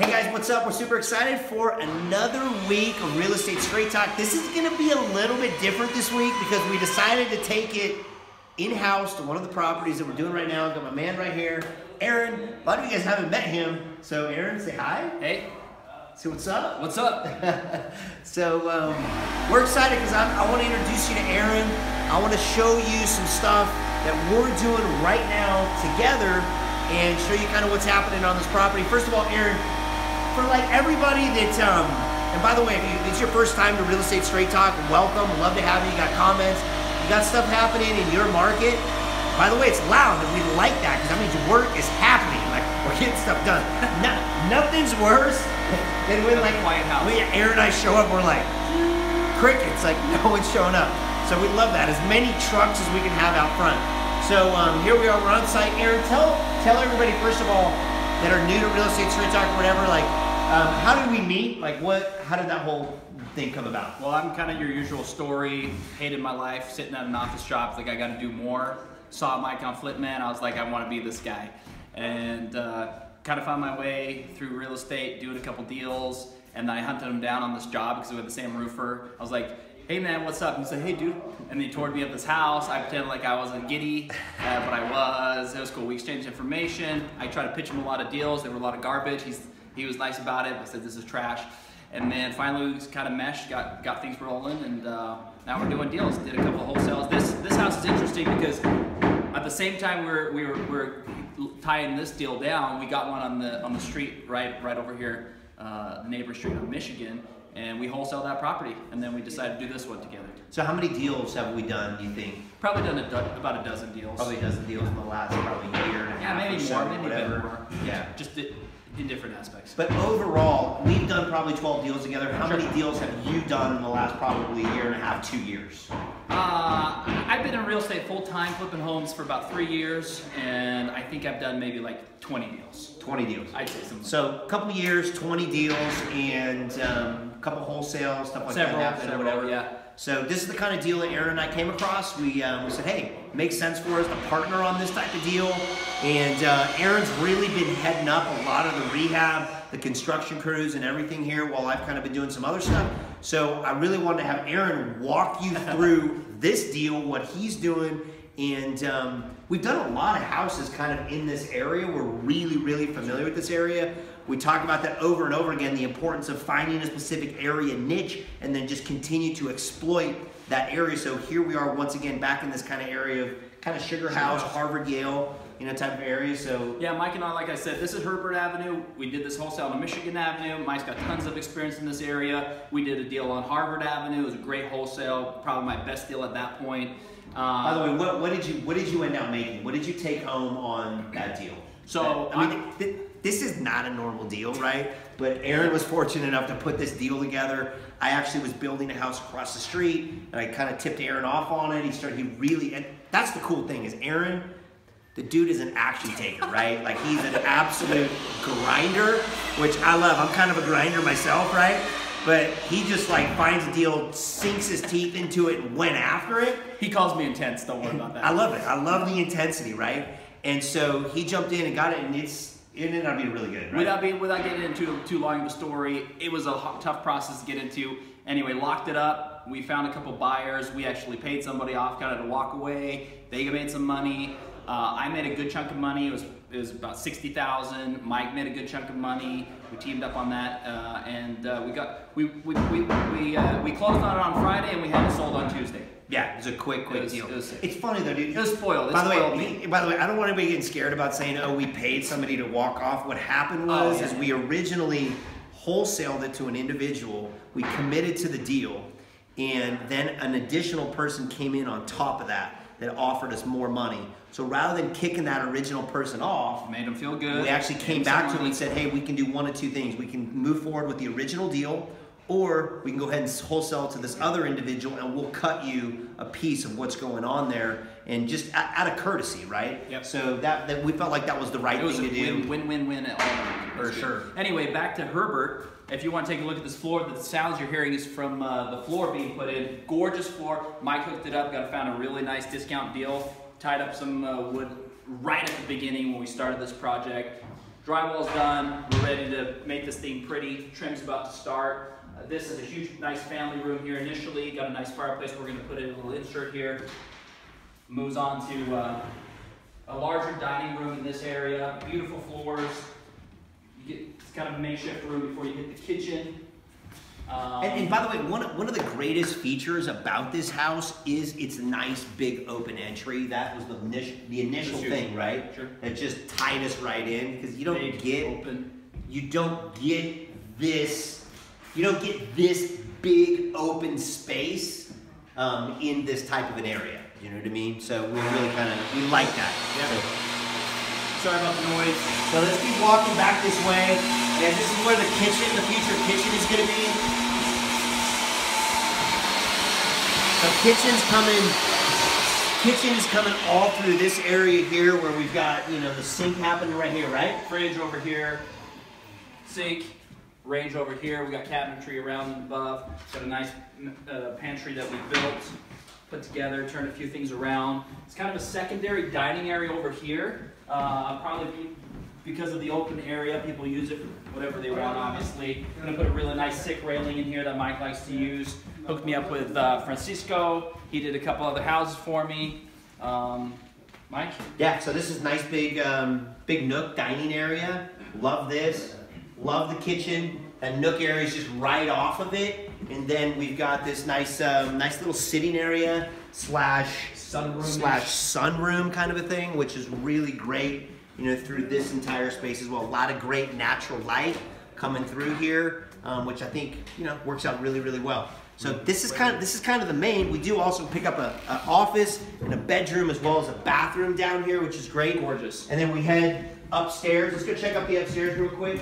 Hey guys, what's up? We're super excited for another week of Real Estate Straight Talk. This is gonna be a little bit different this week because we decided to take it in-house to one of the properties that we're doing right now. I've got my man right here, Aaron. A lot of you guys haven't met him. So Aaron, say hi. Hey. Say what's up. What's up? So we're excited because I want to introduce you to Aaron. I want to show you some stuff that we're doing right now together and show you kind of what's happening on this property. First of all, Aaron, for like everybody that, and by the way, if it's your first time to Real Estate Straight Talk, welcome. We'd love to have you. You got comments, you got stuff happening in your market. By the way, it's loud and we like that because that means work is happening. Like we're getting stuff done. Nothing's worse than when like Aaron and I show up, we're like crickets, like no one's showing up. So we love that. As many trucks as we can have out front. So here we are, we're on site. Aaron, tell everybody first of all that are new to Real Estate Straight Talk or whatever, like how did we meet? Like how did that whole thing come about? Well, I'm kind of your usual story. Hated my life, sitting at an office job, like I got to do more. Saw Mike on Flipman, I was like, I want to be this guy. And kind of found my way through real estate, doing a couple deals, and then I hunted him down on this job because we had the same roofer. I was like, hey man, what's up? And he said, hey dude. And then he toured me up this house. I pretended like I wasn't giddy, but I was. It was cool. We exchanged information. I tried to pitch him a lot of deals. There were a lot of garbage. He was nice about it. I said, this is trash. And then finally we kind of meshed, got things rolling, and now we're doing deals. Did a couple of wholesales. This house is interesting because at the same time we were tying this deal down, we got one on the street right over here, neighbor street on Michigan, and we wholesaled that property, and then we decided to do this one together. So how many deals have we done, do you think? Probably done about a dozen deals. Probably a dozen deals in the last probably year and a half. Yeah, maybe or more, so, maybe whatever. a bit more. Yeah. Just in different aspects. But overall, we've done probably 12 deals together. How many deals have you done in the last probably year and a half, 2 years? I've been in real estate full-time, flipping homes for about 3 years, and I think I've done maybe like 20 deals. 20 deals. I'd say something. So a couple of years, 20 deals, and a couple wholesales, stuff like that. Several, whatever. yeah. So this is the kind of deal that Aaron and I came across. We said, hey, makes sense for us to partner on this type of deal. And Aaron's really been heading up a lot of the rehab, the construction crews and everything here while I've kind of been doing some other stuff. So I really wanted to have Aaron walk you through this deal, what he's doing. And we've done a lot of houses kind of in this area. We're really, really familiar with this area. We talk about that over and over again, the importance of finding a specific area niche and then just continue to exploit that area. So here we are once again back in this kind of area of kind of Sugar House, Harvard, Yale, type of area. So yeah, Mike and I, like I said, this is Herbert Avenue. We did this wholesale on Michigan Avenue. Mike's got tons of experience in this area. We did a deal on Harvard Avenue. It was a great wholesale, probably my best deal at that point. By the way, what did you end up making? What did you take home on that deal? So I mean, this is not a normal deal, right? But Aaron was fortunate enough to put this deal together. I actually was building a house across the street, and I kind of tipped Aaron off on it. And that's the cool thing is Aaron, the dude is an action taker, right? Like he's an absolute grinder, which I love. I'm kind of a grinder myself, right? But he just like finds a deal, sinks his teeth into it, and went after it. He calls me intense, don't worry about that. I love it. I love the intensity, right? And so he jumped in and got it, and it ended up being really good, right? Without getting into too long of a story, it was a tough process to get into. Anyway, locked it up. We found a couple buyers. We actually paid somebody off kind of to walk away. They made some money. I made a good chunk of money. It was about $60,000. Mike made a good chunk of money. We teamed up on that, and we closed on it on Friday, and we had it sold on Tuesday. Yeah, it was a quick deal. It's funny though, dude. It was spoiled. By the way, I don't want anybody getting scared about saying, "Oh, we paid somebody to walk off." What happened was, is we originally wholesaled it to an individual. We committed to the deal, and then an additional person came in on top of that offered us more money. So rather than kicking that original person off, made them feel good. We actually came back to him and said, hey, we can do one of two things. We can move forward with the original deal, or we can go ahead and wholesale to this other individual and we'll cut you a piece of what's going on there, and just out of courtesy, right? Yep. So that we felt like that was the right thing to do. Win-win-win at all. For sure. Anyway, back to Herbert. If you want to take a look at this floor, the sounds you're hearing is from the floor being put in. Gorgeous floor. Mike hooked it up, found a really nice discount deal. Tied up some wood right at the beginning when we started this project. Drywall's done. We're ready to make this thing pretty. Trim's about to start. This is a huge, nice family room here initially. Got a nice fireplace. We're going to put in a little insert here. Moves on to a larger dining room in this area. Beautiful floors. It's kind of a makeshift room before you hit the kitchen. And by the way, one of the greatest features about this house is its nice big open entry. That was the initial thing, right? Sure. That just tied us right in, because you don't get this big open space in this type of an area. You know what I mean? So we really like that. Yeah. Sorry about the noise. So let's keep walking back this way. And this is where the future kitchen is going to be. The kitchen is coming all through this area here where we've got, the sink happening right here, right? Fridge over here, sink, range over here. We got cabinetry around and above. Got a nice pantry that we built, put together, turned a few things around. It's kind of a secondary dining area over here. Probably because of the open area, people use it for whatever they want, obviously. I'm gonna put a really nice thick railing in here that Mike likes to use. Hooked me up with Francisco. He did a couple other houses for me. Mike? Yeah, so this is nice big nook dining area. Love this. Love the kitchen. That nook area is just right off of it. And then we've got this nice little sitting area slash sunroom kind of a thing, which is really great, through this entire space as well. A lot of great natural light coming through here, which I think, works out really, really well. So this is kind of the main. We do also pick up an office and a bedroom as well as a bathroom down here, which is great. Gorgeous. And then we head upstairs. Let's go check out the upstairs real quick.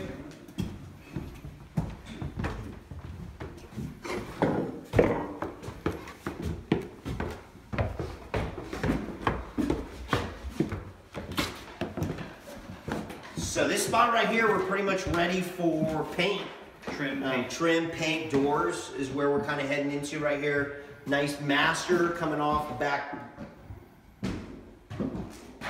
So this spot right here, we're pretty much ready for paint. Trim, paint, doors is where we're kind of heading into right here. Nice master coming off the back.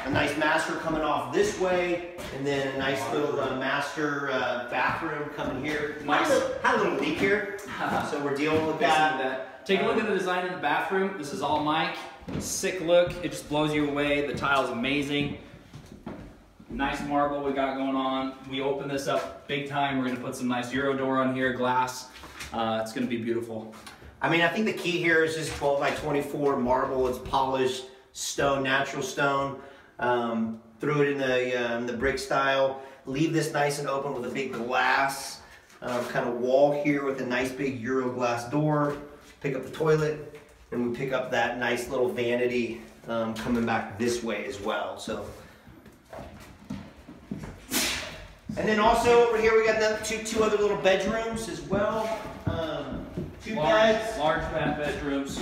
A nice master coming off this way, and then a nice little master bathroom coming here. Had a little leak here, so we're dealing with that. Take a look at the design of the bathroom. This is all Mike. Sick look. It just blows you away. The tile's amazing. Nice marble we got going on. We open this up big time. We're gonna put some nice Euro door on here, glass. It's gonna be beautiful. I mean, I think the key here is just 12 by 24 marble. It's polished stone, natural stone. Threw it in the brick style. Leave this nice and open with a big glass kind of wall here with a nice big Euro glass door. Pick up the toilet, and we pick up that nice little vanity coming back this way as well. So. And then also over here we got two other little bedrooms as well. Two beds. Large bedrooms.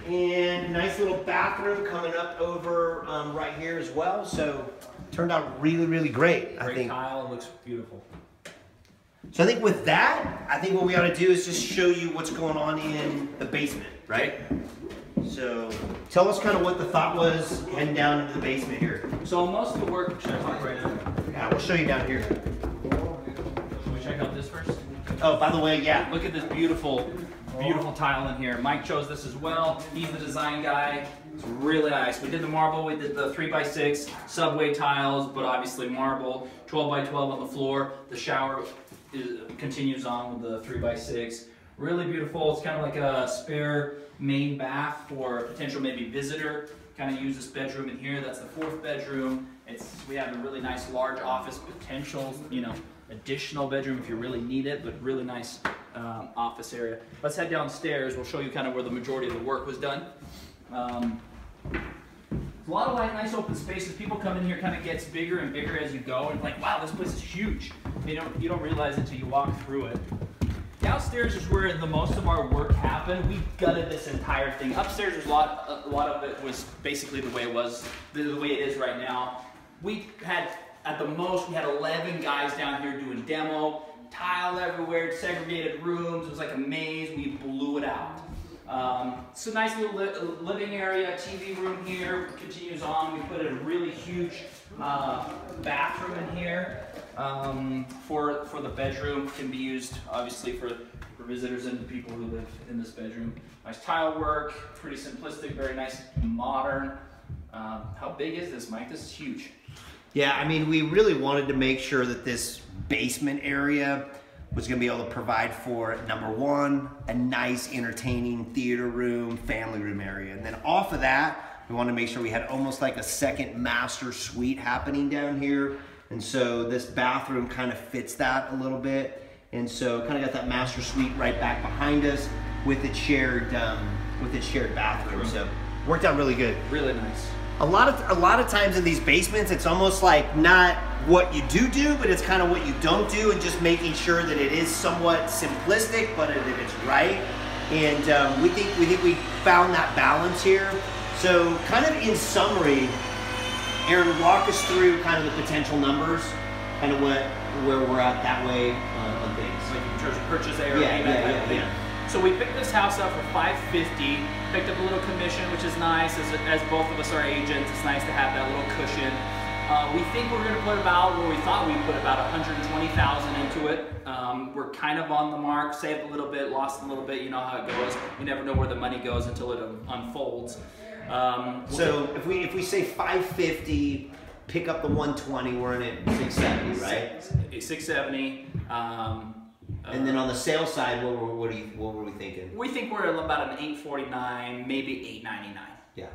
And nice little bathroom coming up over right here as well. So turned out really, really great. I think. Tile, looks beautiful. So I think with that, I think what we ought to do is just show you what's going on in the basement, right? So tell us kind of what the thought was heading down into the basement here. So most of the work, should I talk right now? Yeah, we'll show you down here. Should we check out this first? Oh, by the way, yeah. Look at this beautiful tile in here. Mike chose this as well. He's the design guy. It's really nice. We did the marble, we did the 3x6 subway tiles, but obviously marble. 12 by 12 on the floor. The shower continues on with the 3x6. Really beautiful. It's kind of like a spare main bath for a potential maybe visitor. Kind of use this bedroom in here. That's the fourth bedroom. We have a really nice large office potential, additional bedroom if you really need it, but really nice office area. Let's head downstairs. We'll show you kind of where the majority of the work was done. A lot of nice open spaces. People come in here, kind of gets bigger and bigger as you go, and like, wow, this place is huge. You don't realize it until you walk through it. Downstairs is where the most of our work happened. We gutted this entire thing. Upstairs, was a lot of it was basically the way it was, the way it is right now. We had, at the most, we had 11 guys down here doing demo, tile everywhere, segregated rooms. It was like a maze. We blew it out. It's a nice little living area, TV room here. Continues on. We put in a really huge bathroom in here. for the bedroom, can be used obviously for visitors and the people who live in this bedroom. Nice tile work, pretty simplistic, very nice, modern. How big is this, Mike? This is huge. Yeah, I mean, we really wanted to make sure that this basement area was going to be able to provide for, number one, a nice entertaining theater room, family room area. And then off of that, we wanted to make sure we had almost like a second master suite happening down here. And so this bathroom kind of fits that a little bit. And so kind of got that master suite right back behind us with its shared bathroom. So worked out really good. Really nice. A lot of times in these basements, it's almost like not what you do, but it's kind of what you don't do, and just making sure that it is somewhat simplistic, but that it's right. And we think we found that balance here. So kind of in summary, Aaron, walk us through kind of the potential numbers, kind of where we're at that way on things. Like in terms of purchase area, yeah. So we picked this house up for $550. Picked up a little commission, which is nice. As both of us are agents, it's nice to have that little cushion. We think we're going to put about, well, we thought we'd put about $120,000 into it. We're kind of on the mark, saved a little bit, lost a little bit. You know how it goes. You never know where the money goes until it unfolds. So if we say 550, pick up the 120, we're in at 670, right? 670. And then on the sales side, what were we thinking? We think we're at about an 849, maybe 899. Yeah.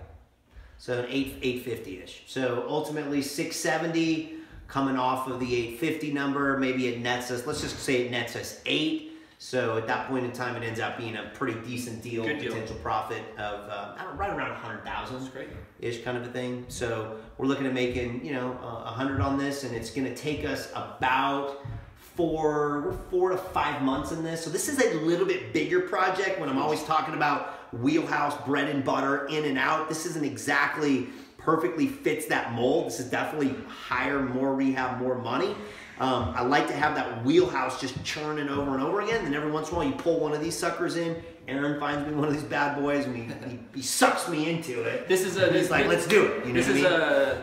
So an 850-ish. So ultimately 670 coming off of the 850 number. Maybe it nets us, let's just say it nets us 8. So at that point in time, it ends up being a pretty decent deal. Good deal. Potential profit of right around 100,000. That's great. Ish kind of a thing. So we're looking at making 100 on this, and it's going to take us about 4 to 5 months in this. So this is a little bit bigger project. When I'm always talking about wheelhouse bread and butter in and out, this isn't exactly perfectly fits that mold. This is definitely higher, more rehab, more money. I like to have that wheelhouse just churning over and over again. Then every once in a while you pull one of these suckers in. Aaron finds me one of these bad boys and he sucks me into it. He's like, let's do it. You know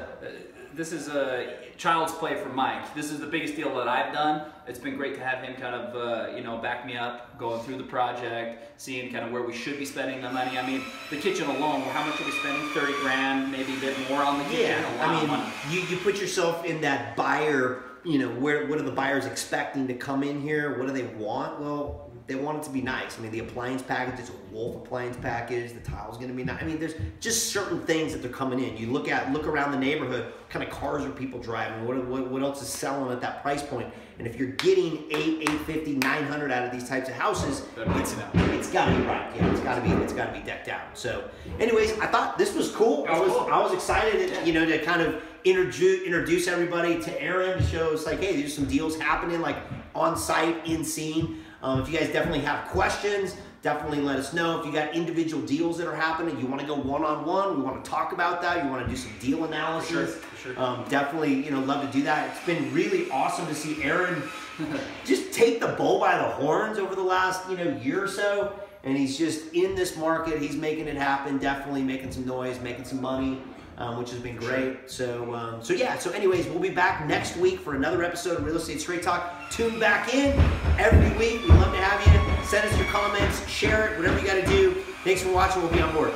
this is a child's play for Mike. This is the biggest deal that I've done. It's been great to have him kind of back me up, going through the project, seeing kind of where we should be spending the money. I mean, the kitchen alone, how much are we spending? 30 grand, maybe a bit more on the kitchen. Yeah, I mean, you put yourself in that buyer. What are the buyers expecting to come in here? What do they want? Well, they want it to be nice. I mean, the appliance package is a Wolf appliance package. The tile's going to be nice. I mean, there's just certain things that they're coming in. You look around the neighborhood. What kind of cars are people driving? What else is selling at that price point? And if you're getting $850, $900 out of these types of houses, it's got to be right. Yeah, it's got to be decked out. So, anyways, I thought this was cool. I was excited, to kind of introduce everybody to Aaron, to show us like, hey, there's some deals happening like on site, in scene. If you guys definitely have questions, definitely let us know. If you got individual deals that are happening, you want to go one-on-one, we want to talk about that, you want to do some deal analysis, sure. Definitely, love to do that. It's been really awesome to see Aaron just take the bull by the horns over the last, year or so. And he's just in this market, he's making it happen, definitely making some noise, making some money. Which has been great. So anyways, we'll be back next week for another episode of Real Estate Straight Talk. Tune back in every week. We'd love to have you. Send us your comments, share it, whatever you got to do. Thanks for watching. We'll be on board.